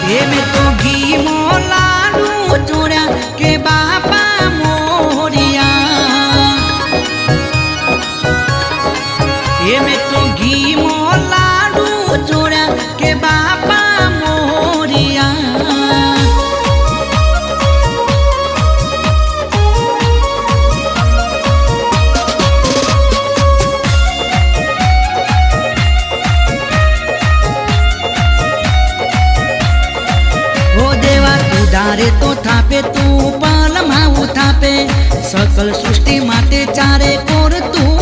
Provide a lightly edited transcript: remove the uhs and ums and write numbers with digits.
એ મેં તો ઘી મો લાડુ ચોર્યા કે બાપા મોરિયા એ મેં તો ઘી મો લાડુ ચોર્યા કે બાપા મોરિયા धारे तो थापे तू पाल माऊ थापे सकल सृष्टि माते चारे कोर तू